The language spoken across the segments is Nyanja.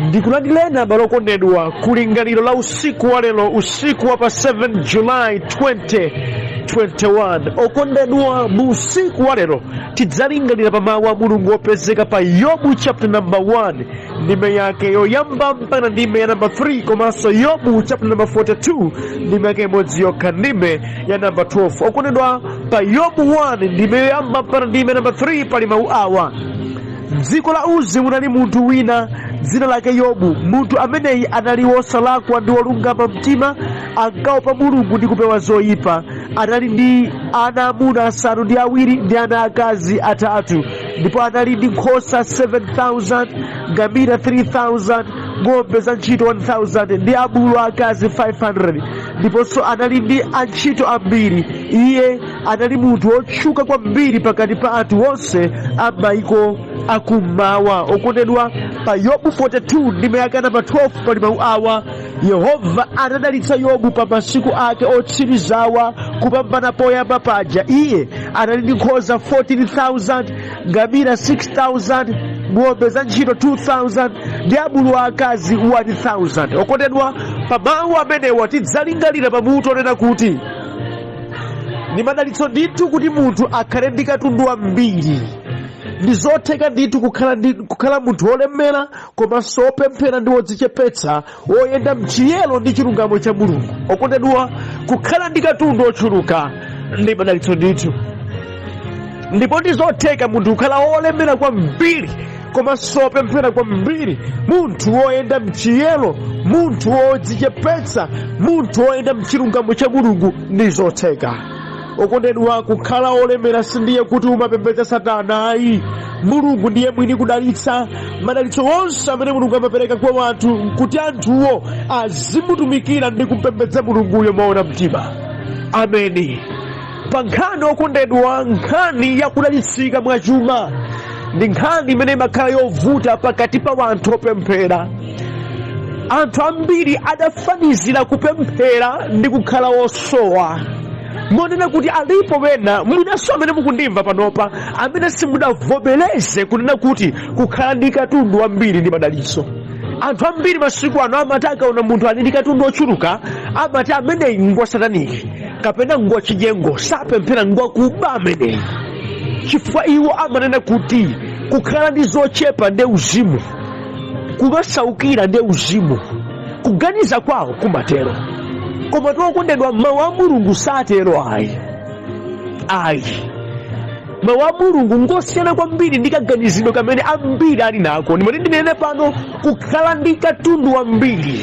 Ndikulandilena balokondedwa kulingaliro la usiku wa lero, usiku wa pa 7 July 2021. Okondedwa, mu usiku wa lero tidzalingalira pa mawu a Mulungu opezeka pa Yobu chapter number 1 ndime yake yoyamba mpaka ndime ya number 3, komanso Yobu chapter number 42 ndime yake imodzi yokha ndime ya number 12. Okondedwa, pa Yobu 1 ndime yoyamba mpaka ndime ya number 3 pali mawu awa: m'dziko la Uzi munali munthu wina dzina lake Yobu. Munthu ameneyi anali wosalakwa ndi wolungama mtima, ankaopa Mulungu ndi kupewa zoyipa. Anali ndi ana amuna 7 ndi ana akazi 3, ndipo anali ndi nkhosa 7,000, ngamira 3,000, ng'ombe za ntchito 1,000 ndi abulu akazi 500, ndiponso anali ndi antchito ambiri. Iye anali munthu wotchuka kwambiri pakati pa anthu onse a mayiko akummawa. Okondedwa, pa Yobu 42 ndime yake namba 12 pali mawu awa: Yehova anadalitsa Yobu pa masiku ake otsirizawa kupambana poyamba paja. Iye anali ndi nkhosa 14,000, ngamira 6,000, ng'ombe za ntchito 2,000 ndi abulu akazi 1,000. Okondedwa, pa mawu amenewa tidzalingalira pamutu onena kuti ndi madalitso ndithu kuti munthu akhale ndi katundu wambiri. Ndi zotheka ndithu kukhala munthu wolemera, komanso wopemphera ndi wodzichepetsa, woyenda mchiyero ndi chilungamo cha Mulungu. Okondedwa, kukhala ndi katundu ochuluka ndi madalitso ndithu. Ndipo ndi zotheka munthu kukhala wolemera kwambiri, komanso wopemphera kwambiri, munthu woyenda mchiyero, munthu wodzichepetsa, munthu woyenda mchilungamo cha Mulungu, ndi zotheka. Okondedwa, kukhala olemera sindiye kuti umapembedza Satana. Ayi, Mulungu ndiye mwini kudalitsa. Madalitso onse amene Mulungu amapereka kwa anthu kuti anthuwo azimutumikira ndi kupembedza Mulunguyo moona mtima. Ameni. Pa nkhani, okondedwa, nkhani yakudalitsika mwachuma ndi nkhani imene imakhala yovuta pakati pa anthu opemphera. Anthu ambiri adafanizira kupemphera ndi kukhala wosowa. Monena kuti alipo wena mwinanso amene mukundimva panopa amene simudavomereze kunena kuti kukhala ndi katundu wambiri ndi madalitso. Anthu ambiri masiku ano amati akaona munthu ali ndi katundu ochuluka amati ameneyi ngwa sataniki kapena ngwa chinyengo, sapemphera ngwa kuba ameneyi. Chifukwa iwo amanena kuti kukhala ndi zochepa ndi uzimu, kumasaukira ndi uzimu, kuganiza kwawo kumatero. Koma okondedwa, mawu a Mulungu satero. Ayi, mawu a Mulungu ngosiyana kwambiri ndi kaganizidwe kamene ambiri ali nako. Ndimati ndinene pano kukhala ndi katundu wambiri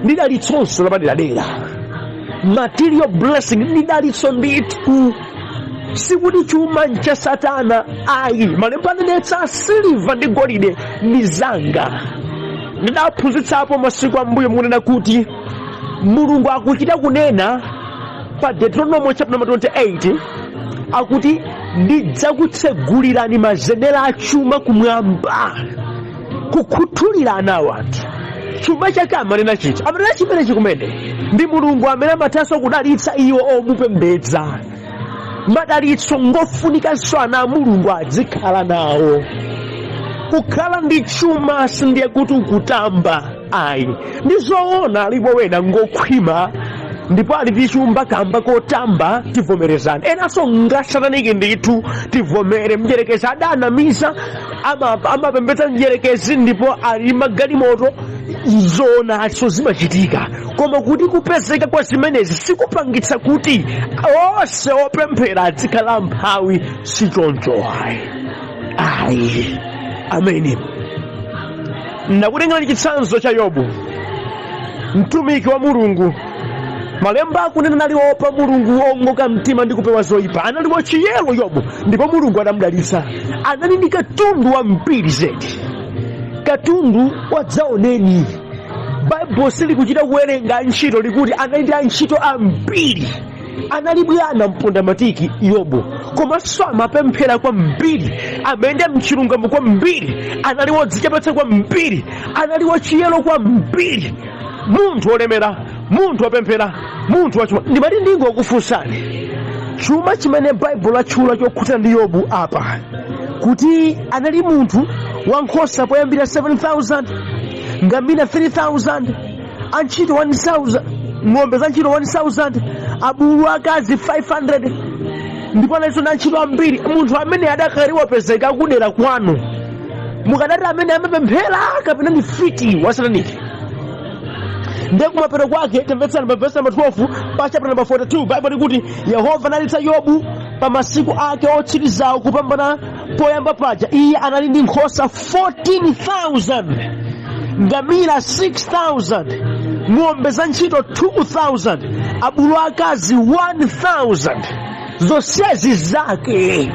ndi dalitso lapaderadera. Material blessing ndi dalitso ndithu, sikuti chuma cha Satana. Ayi, malemba anenetsa siliva ndi golide ndi zanga. Ndidaphunzitsapo masiku ambuyo munena kuti Mulungu akuchita kunena pa Deuteronomy chapter number 28 akuti ndidzakutsegulirani mazenera a chuma kumwamba, kukhuthulira ana wanthu. Chuma chake amanena chiti? Amanena chimenechi kumene ndi Mulungu amene amathanso kudalitsa iwo omupembedza. Madalitso ngofunikanso ana a Mulungu adzikhala nawo. Kukhala ndi chuma sindiye kuti ukutamba. Ayi, ndi zoona alipo wena ngokhwima ndipo ali ndi chuma kamba kotamba, tivomerezane. Enanso ngasatanike ndithu tivomere. Mdierekezi adanamiza, amapembedza mdierekezi ndipo ali magalimoto. Zoonanso zimachitika, koma kuti kupezeka kwa zimenezi sikupangitsa kuti onse opemphera adzikhala mphawi, si choncho. Ayi, ameni. Ndakutengera chitsanzo cha Yobu, mtumiki wa Mulungu. Malemba akunena anali wopa Mulungu, wongoka mtima ndi kupewa zoyipa. Anali wachiyero Yobu, ndipo Mulungu adamudalitsa. Anali ndi katundu wambiri zedi, katundu wadzaoneni. Bible silikuchita kuwerenga antchito, likuti anali ndi antchito ambiri. Anali bwana mpondamatiki Yobu, komanso amapemphera kwambiri, amayenda mchilungamo kwambiri, anali wodzichepetsa kwambiri, anali wachiyero kwambiri. Munthu olemera, munthu wopemphera, munthu wachuma. Ndimati ndingokufunsani, chuma chimene baibulo latchula chokhuta ndi Yobu apa kuti anali munthu wankhosa poyambira 7,000, ngamira 3,000, antchito 1,000, ng'ombe za ntchito 1,000, abulu akazi 500, ndipo analinso na antchito ambiri. Munthu amene adakali wapezeka akudera kwanu, mukadati amene amapemphera kapena ndi fiti wa Sataniki. Ndiye kumapeto kwake tamvetsani pa verse number 12 pa chapter number 42 Bible ikuti Yehova analitsa Yobu pa masiku ake otsirizawo kupambana poyamba paja. Iye anali ndi nkhosa 14,000, ngamira 6,000, ng'ombe za ntchito 2,000, abulu akazi 1,000, zonsezi zake.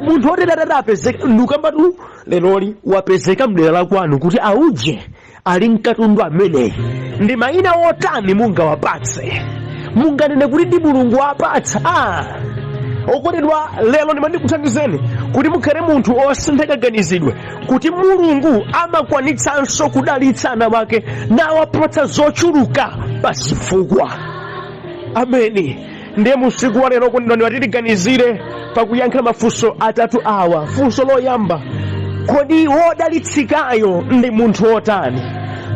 Munthu otedadada apezeka ndukambatu leloli wapezeka mdera la kwanu kuti auje ali mkatundu amene ndi mayina otani mungawapatse, munganene kuti ndi Mulungu wapatsa. Okondedwa, lero ndimandikuthandizeni kuti mukhale munthu osinthekaganizidwe kuti Mulungu amakwanitsanso kudalitsa ana wake nawapatsa zochuluka pasifukwa. Ameni. Ndiye musiku wa lero kondedwa ndiwatitiganizire pakuyankhira mafunso atatu awa. Funso loyamba, kodi wodalitsikayo ndi munthu otani?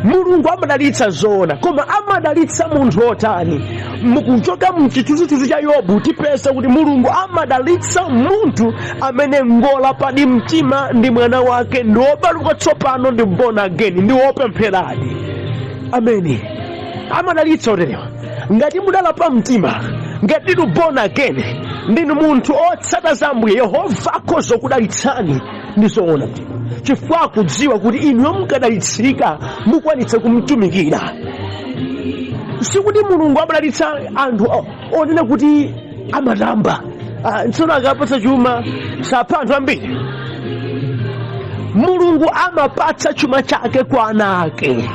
Mulungu amadalitsa zoona, koma amadalitsa munthu otani? Mukuchoka mchithunzithunzi cha Yobu tipeza kuti Mulungu amadalitsa munthu amene ngola padi mtima ndi mwana wake ndi wobaluka tsopano ndi born again ndi wopempheradi. Ameni. Amadalitsa oterewa. Ngati mudala pa mtima, ngati ndinu born again, ndinu munthu otsata za Ambuye, Yehova akhoza kudalitsani ndi zoona mtima, chifukwa akudziwa kuti inuyo mukadalitsika mukwanitsa kumtumikira. Sikuti Mulungu amadalitsa anthu onena kuti amatamba, tsono akapatsa chuma sapha anthu ambiri. Mulungu amapatsa chuma chake kwa ana ake.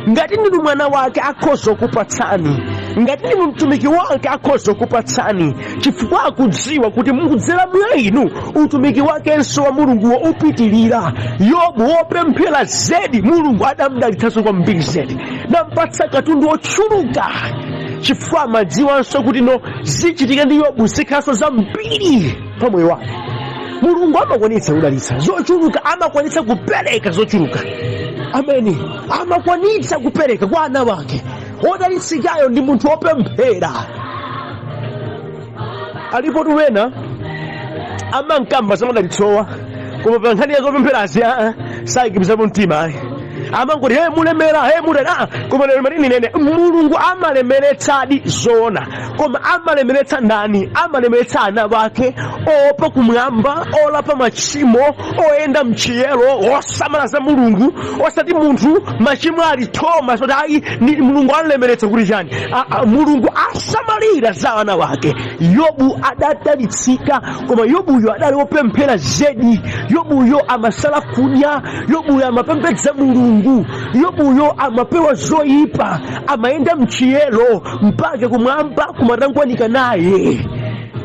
Ngati ndinu mwana wake akhoza kupatsani, ngati ndinu mtumiki wake akhoza kupatsani, chifukwa akudziwa kuti mukudzera mwa inu utumiki wakenso wa Mulunguwo upitilira. Yobu wopemphera zedi, Mulungu adamudalitsanso kwambiri zedi, nampatsa katundu ochuluka, chifukwa amadziwanso kuti no zichitika ndi Yobu zikhalanso zambiri pa moyo wake. Mulungu amakwanitsa kudalitsa zochuluka, amakwanitsa kupereka zochuluka. Ameni. Amakwanitsa kupereka kwa ana wake. Odalitsikayo ndi munthu wopemphera. Alipo tuwena amankamba zamadalitsowa, koma pa nkhani ya zopempherazi sayikipiza mtima. Amangoti mulemera mutena, koma lero mali nene Mulungu amalemeretsadi zoona, koma amalemeretsa ndani? Amalemeretsa ana wake opa kumwamba, olapa machimo, oyenda mchiyero, osamala za Mulungu, osati munthu machimo ali thoma soti ayi ni Mulungu alemeretsa kuti chani. Mulungu asamalira za ana wake. Yobu adadalitsika, koma Yobuyo adali wopemphera zedi. Yobuyo amasala kudya, Yobuyo amapembedza Mulungu, Yobuyo amapewa zoyipa, amayenda mchiyero mpaka kumwamba kumatangwanika naye.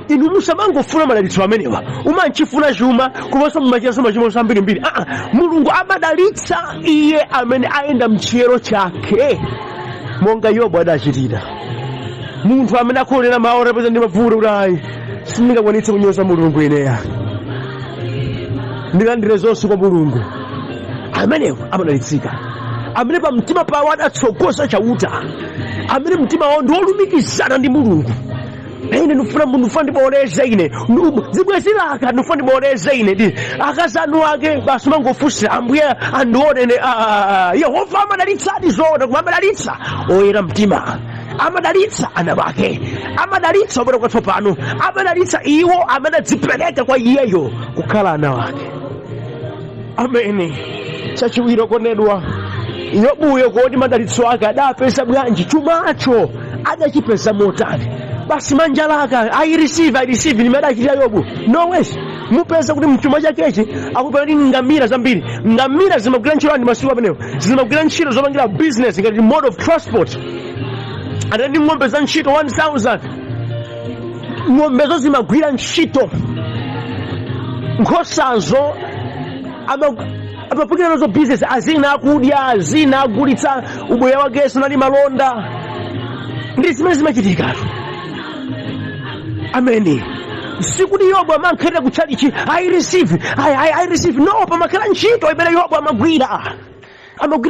Inu musamangofuna madalitso amenewa, umanchifuna chuma kuposa mumachiraso machimo ambirimbiri. Mulungu amadalitsa iye amene ayenda mchiyero chake, monga Yobu adachitira. Munthu amene akhulera mawu apeza ndi mavuto kuti ayi sindingakwanitse kunyoza Mulungu ineya, ndilandire zonse kwa Mulungu, amenewo amadalitsika. Amene pa mtima pawo adatsogoza chauta, amene mtima wawo ndi wolumikizana ndi Mulungu. Ine ndifuna ndiboleze ine zibwezilaka, ndifuna ndiboleze ine akazanu ake basi mangofunsira Ambuye andione. Yehova amadalitsadi zoona, koma amadalitsa oyera mtima, amadalitsa ana wake, amadalitsa obwera kwatsopano, amadalitsa iwo amene adzipereka kwa iyeyo kukhala ana wake. Ameni. Chachiwiri okondedwa, Yobuyo kodi madalitso ake adapeza bwanji? Chumacho adachipeza motani? Basi manja lake I receive nimadachitira Yobu? No ways. Mupeza kuti mchuma chakechi akupera ndi ngamira zambiri. Ngamira zimagwira ntchito ndi masiku amenewo, zimagwira ntchito zopangira business ngati mode of transport. Ndi ng'ombe za ntchito 1,000, ng'ombezo zimagwira ntchito. Nkhosazo amapukira nazo business, azina akudya, azina agulitsa ubweya wake, sinali malonda. ndi zimene zimachitika. Ameni. Sikuti Yobu amankhalira kutchalichi I receive no, pamakhala ntchito imene Yobu amagwira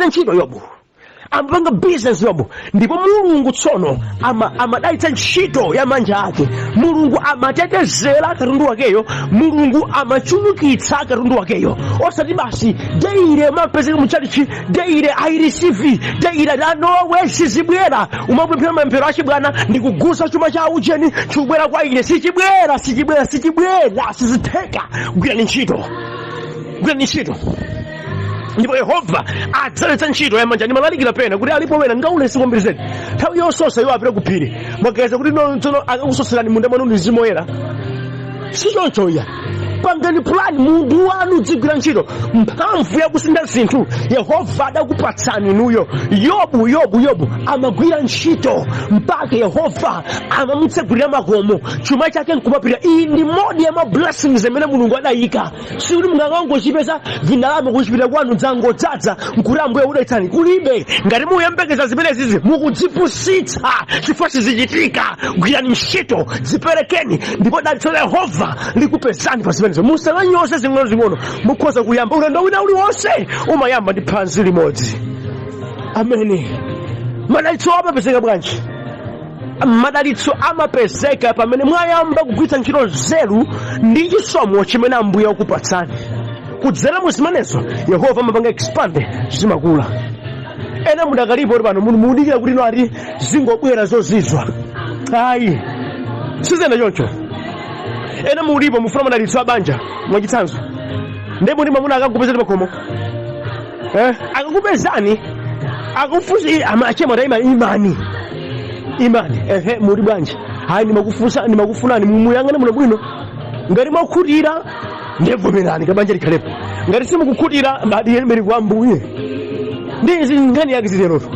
ntchito Yobu, amapanga business Yobu, ndipo Mulungu tsono amadalitsa ntchito ya manja ake. Mulungu amatetezera katundu wakeyo, Mulungu amachulukitsa katundu wakeyo. Osati basi deire mapezeka mutchalichi deire I receive, deire nanowe sizibwera. Umapemphera mapemphero achibwana ndikugusa chuma cha ujeni chibwera kwa ine, sichibwera, sizitheka. Gwirani ntchito. Ndipo Yehova adzaletsa ntchito ya manja. Ndimalalikira pena kuti alipo wena ngaulesi kwambiri nthawi yososa iwo apita kuphiri mwageza kuti tsono akakusoserani munda mwanu mzimu woyera. Sichonchoya, pangani plan, munthu wanu udzigwira ntchito. Mphamvu yakusintha zinthu Yehova adakupatsani inuyo. Yobu amagwira ntchito mpaka Yehova amamutsegulira makomo, chuma chake nkumapita. Iyi ndi modi ya blessings amene Mulungu adayika. Sikuti mungangochipeza vinalama kuchipita kwanu dzangodzaza nkuti Ambuye udayitsani, kulibe. Ngati muyembekeza zimenezi mukudzipusitsa chifukwa sizichitika. Gwirani ntchito, ziperekeni, ndipo dalitso la Yehova likupezani pa zimenezo. Musalanyose zing'ono mukhoza kuyamba ulendo wina uliwonse umayamba ndi phansi limodzi. Ameni. Madalitso amapezeka bwanji? Madalitso amapezeka pamene mwayamba kugwiritsa ntchito nzeru ndi chisomo chimene Ambuye akupatsani. Kudzera mu zimenezo Yehova amapanga expand zimakula. Ena mudakalipo pano mudikira kuti no ati zingobwera zozizwa. Ayi, sizena choncho. Ena mulipo mufuna madalitso abanja mwachitsanzo, ndipo ndi mwamuna akakupezani pakhomo, akakupezani akufuzi amachema daima imani. Muli bwanji? Hayi, ndimakufunani mumuyangane muno bwino. Ngati mwakhutira ndivomerani kabanja likhalepo, ngati simukukhutira mbadiyemberi kwa Ambuye. Ndizi ngani yake zileroto.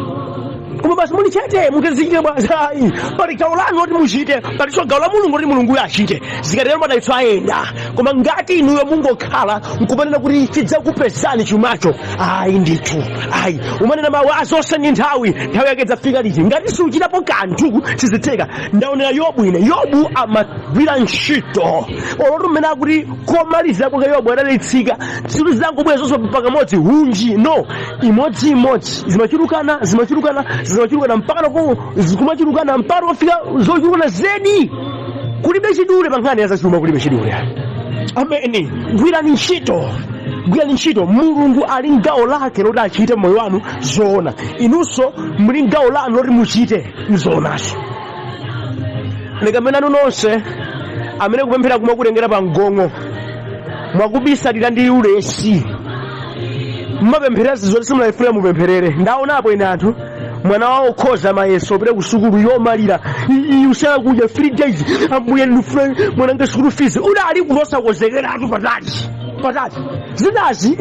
Koma basi muli chete mutazikira bwanji. Hayi, pali gawo lanu oti muchite, pali gawo la Mulungu oti Mulungu achite. Zikatero madalitso ayenda. Koma ngati inuyo mungokhala nkumanena kuti chidzakupezani chumacho, ayi ndithu. Ayi, umanena mawu azonse ndi nthawi yake idzafika liti. Ngati suchitapo kanthu sizitheka. Ndaonera Yobu ine. Yobu amagwira ntchito. Olotu mmene akuti komaliza kwake Yobu adalitsika. Zinthu zangobwera zonse pakamodzi hunji. No, imodzi zimachulukana mpaka zikumachulukana mpaka kufika zochulukana zedi. Kulibe chidule pankhani ya zachuma, kulibe chidule. Ameni. Gwirani ntchito. Mulungu ali ngawo lake loti achite moyo wanu zoona. Inunso muli ngawo lanu loti muchite zoonaso. Lekamenanu nonse amene kupemphera kumakutengera pa mgongo, mwakubisalira ndi ulesi. Mumapemphera zizoti simunafuna mupempherere. Ndaonapo ine anthu mwana wawo khoza mayeso opita ku sukulu yomalira, usala kudya 3 days, Ambuye ndifuna mwananga sukulu fees. Udali kulosa kozekeratu patati. Zinazi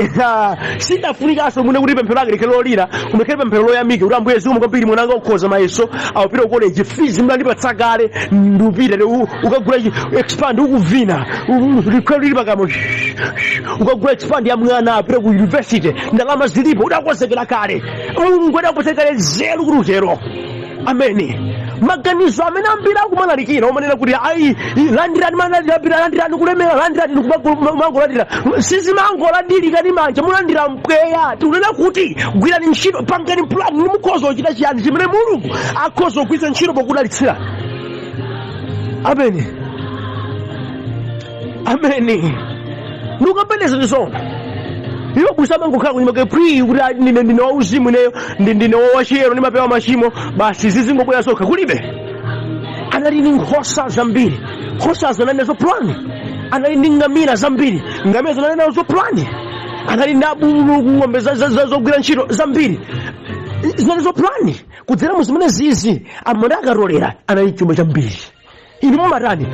sidafunikanso mune kuti pemphero lake likelolira, kumekele pemphero loyamika kuti Ambuye zikomo kwambiri mwananga ukhoza mayeso awapita college fees mlandipatsa kale, ndupita ukagula expand ukuvina likelolira pakamo ukagula expand ya mwana apita ku university, ndalama zilipo udakozekera kale. Mulungu adakupatsani nzeru kuti utero. Ameni. Maganizo amene ambiri akumalalikira umanena kuti ayi landirani kulemera, landirani kumangolandira. Sizimangolandilika ndi manja, mulandira mpweya. Tikunena kuti gwirani ntchito, pangani plan, nimukhoza kuchita chiyani chimene Mulungu akhoza kugwiritsa ntchito pokudalitsira. Ameni. Ndikupembedza zizona. Yobu samangokhala kunyimake kuti ndine wauzimu ineyo, ndine wachiyero ndimapewa machimo, basi zizingobwera zokha. Kulibe. Anali ndi nkhosa zambiri, nkhosa zinali plan. Anali ndi ngamira zambiri, ngamira zinali plan. Anali ndi abulu, ng'ombe zogwira ntchito zambiri, zinali plan. Kudzera mu zimene zizi amene akarolera anali chuma chambiri. Inu mumatani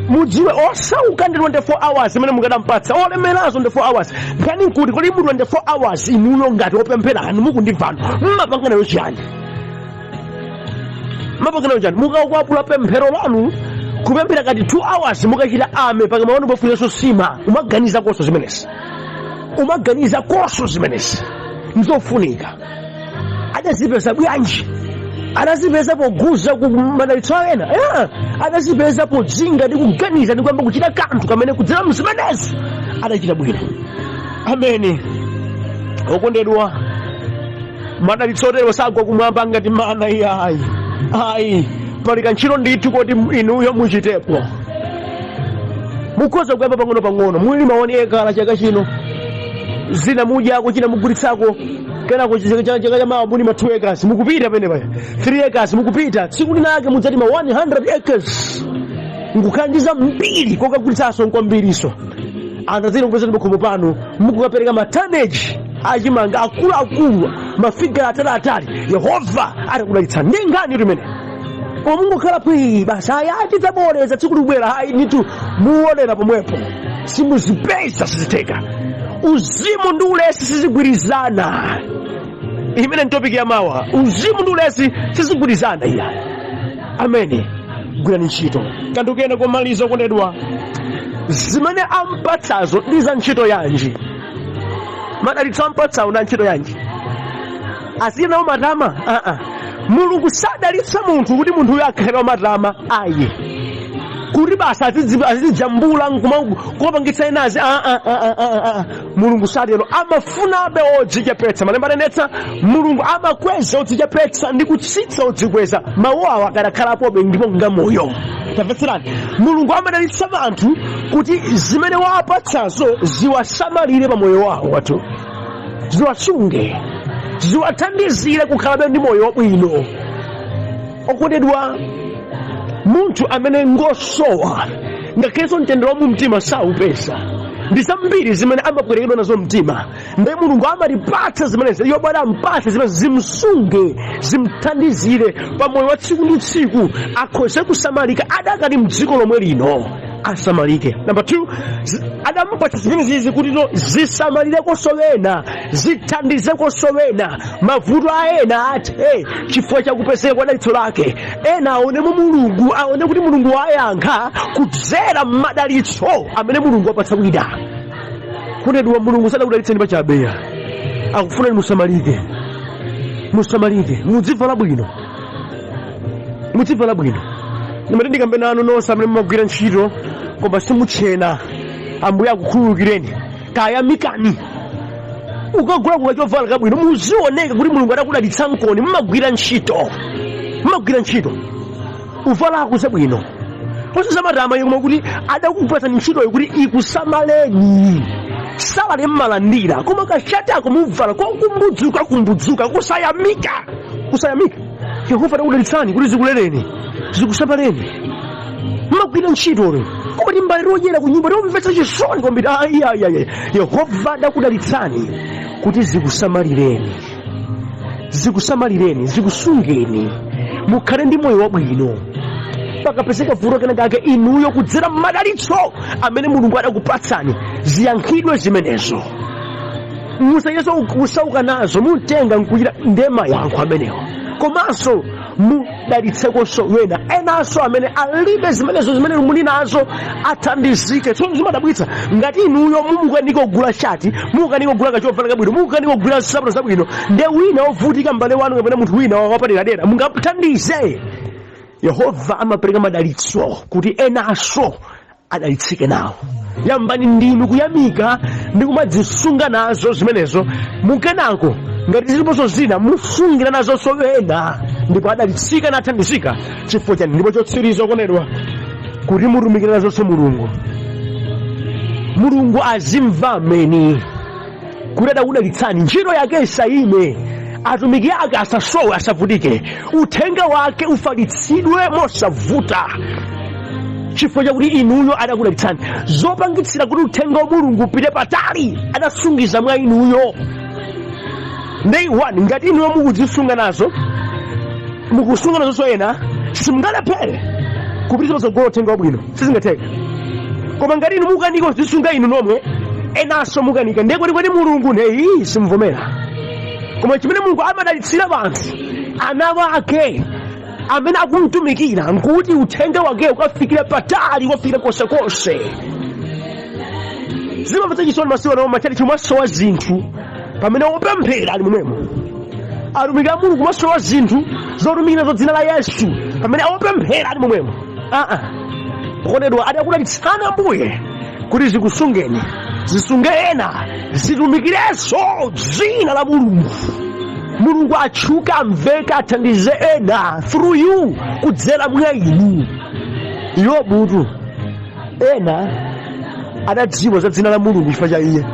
mudziwe osauka ndi 24 hours imene mukadampatsa, olemerazo 24 hours. Ngani nkuti kuli mu 24 hours inuyo ngati opempherani mukundimvano mmapanganayo chiyani? Mukakwapula pemphero lanu kupemphera kati 2 hours mukachita ame paka maono pofunanso sima, umaganiza koso zimenezi nzofunika. Adazipeza bwanji Anazipeza poguza ku madalitso ena. Anazipeza podzinga ndi kuganiza ndi kwamba kuchita kanthu kamene kudzera mzimenezo adachita bwino. Ameni. Okondedwa, madalitso otero sagwa kumwamba ngati mana iyayi. Ayi, pali kantchito ndithu kuti inuyo muchitepo. Mukhoza kuyamba pang'ono muli maoni ekala chaka chino zina mudyako china mugulitsako kenako chaka chamawa muli ma 2 acres mukupita pene paya 3 acres mukupita tsiku linake mudzati ma 100 acres nkukhandiza mbiri kokagulitsaso nkwambiriso anazina kupeza ndibakhomo pano mukukapereka ma tonnage achimanga akuluakulu mafigura ataliatali. Yehova atakudalitsa ndengani limene koma mungokhala pwi basi ayati taboleza tsiku libwera ayi nitu muonera pomwepo simuzipeza siziteka. Uzimu ndi ulesi sizigwirizana. Imene ntopiki ya mawa uzimu ndi ulesi sizigwirizana iya. Ameni. Gwirani ntchito kanthu kena komaliza okondedwa zimene ampatsazo ndi za ntchito yanji. Madalitso ampatsawo na ntchito yanji asinawo matama. Mulungu sadalitsa munthu kuti munthuyo akhale wamatama ayi kuti basa azijambula kumapangitsa enazi. Mulungu sadelo amafunabe odzichepetsa. Malemba anenetsa mulungu amakweza odzichepetsa ndi kutsitsa odzikweza. Mawu awo akadakhalapobe ndipo ngamoyo. Tamvetserani, mulungu amadalitsa anthu kuti zimene wapatsazo ziwasamalire pa moyo wawo watu, ziwasunge, ziwathandizire kukhalabe ndi moyo wabwino. Okondedwa, munthu amene ngosowa ngakhenso mtendere wa mumtima saupeza. Ndi zambiri zimene amapwerekedwa nazo mtima ndiye mulungu amalipatsa zimenezi. Yobu adampatsa zimene zimsunge zimthandizire pa moyo wa tsiku ndi tsiku akhoze kusamalika adakali mdziko lomwe lino asamalike. Number 2, adampatsa zimenezi kuti zisamalire kosowena zithandize kosowena mavuto a ena athe chifukwa chakupezeka kwa dalitso lake. Ena aonemo mulungu, aone kuti mulungu wayankha kudzera m'madalitso amene mulungu wapatsa wina. Kondedwa, mulungu sadakudalitseni pachabeya, akufuna musamalike. Musamalike, mudzivala bwino, mudzivala bwino. Nimati ndikambe nanu nonse amene mumagwira ntchito koma simuchena, Ambuye akukhululukireni. Tayamikani. Ukagula kwa chovala kabwino muzioneka kuti mulungu adakudalitsa mkoni. Mumagwira ntchito, mumagwira ntchito uvala akuze bwino. Oseza matama yomwe kuti adakupatsa ntchito kuti ikusamaleni. Salale mmalandira koma kashati ako muvala kumbudzuka kusayamika. Yehova adakudalitsani kuti zikulereni zikusamaleni. Mumagwira ntchito koma timbaliro odyera ku nyumba tiomvetsa chisoni kwambiri. Yehova adakudalitsani kuti zikusamalireni, zikusungeni, mukhale ndi moyo wabwino. Pakapezeka vuto kena kake inuyo kudzera madalitso amene mulungu adakupatsani ziyankhidwe zimenezo. Musayeso kusauka nazo mutenga nkuchita ndema yankho amenewo. Komanso mudalitsekonso wena enanso amene alibe zimenezo zimene muli nazo athandizike. Tsono zimadabwitsa ngati inuyo mukanika kugula shati, mukanika kugula kachovala kabwino, mukanika kugula nsapato zabwino, nde wina ovutika m'bale wanu kapena munthu wina wapaderadera mungamuthandize. Yehova amapereka madalitso kuti enanso adalitsike nawo. Yambani ndinu kuyamika ndi kumadzisunga nazo zimenezo. Mukenako ngati ziliponso zina musungira nazo sowena ndipo adalitsika nathandizika chifukwa chani. Ndipo chotsiriza okondedwa kuti mutumikire nazonso mulungu azimva. Ameni. Kuti adakudalitsani ntchito yake isayime, atumiki ake asasowe asavutike, uthenga wake ufalitsidwe mosavuta chifukwa chakuti inuyo adakudalitsani. Zopangitsira kuti uthenga wa mulungu upite patali adasungiza mwa inuyo. Day 1, ngati inuyo mukuzisunga nazo, mukusunga nazo soyena, simungalephere kupitisa patsogolo uthenga wabwino, sizingatheka. Koma ngati inu mukanika kuzisunga inu nomwe, enanso mukanika, ndiye kuti mulungu neyi simuvomera. Koma chimene mulungu amadalitsira anthu ana ake amene akumtumikira nkuti uthenga wake ukafikire patali, ukafikire konsekonse. Zimapatsa chisoni masiku ano machali chomwasowa zinthu pamene wopemphera ali momwemo. atumiki a Mulungu kumasowa zinthu zotumikira za dzina la Yesu pamene awapemphera ali momwemo. Okondedwa, adakudalitsani Ambuye kuti zikusungeni, zisunge ena, zitumikirenso dzina la Mulungu. Mulungu atchuka, amveka, athandize ena through you, kudzera mwa inu. Yobu ena adadziwa za dzina la Mulungu chifukwa cha iye.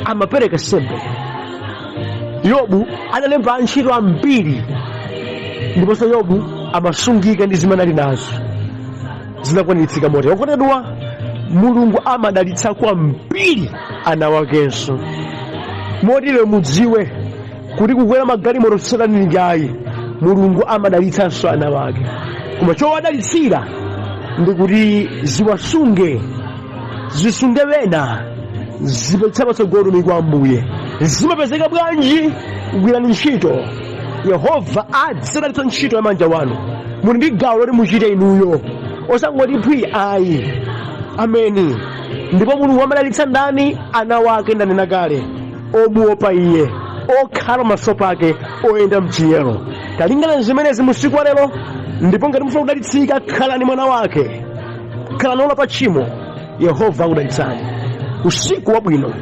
Amapereka sembe. Yobu analemba antchito ambiri, ndiponso Yobu amasungika ndi zimene ali nazo zinakwaniritsidwa motero. Okondedwa, Mulungu amadalitsa kwambiri ana wakenso. Motero mudziwe kuti kukwera magalimoto satani njayi, Mulungu amadalitsanso ana wake. Koma chowadalitsira ndi kuti ziwasunge, zisunge wena, zipatse patsogolo utumiki wa Ambuye. Zimapezeka bwanji? Gwirani ntchito. Yehova adzadalitsa ntchito ya manja wanu. Muli ndi gawo loti muchite inuyo, osangoti phwi ayi. Ameni. Ndipo Mulungu amadalitsa ndani? Ana wake. Ndanena kale, omuopa iye, okhala maso pake, oyenda mchiyero. Talingana zimenezi musiku wa lero. Ndipo ngati mufuna kudalitsika, khalani mwana wake, khalani ola pa tchimo. Yehova akudalitsani. Usiku wabwino.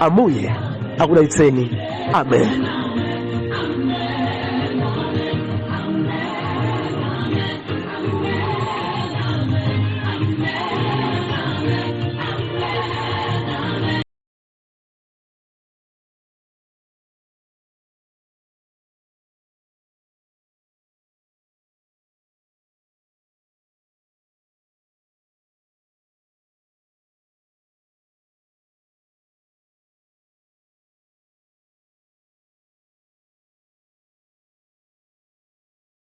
Ambuye akudalitseni. Amen.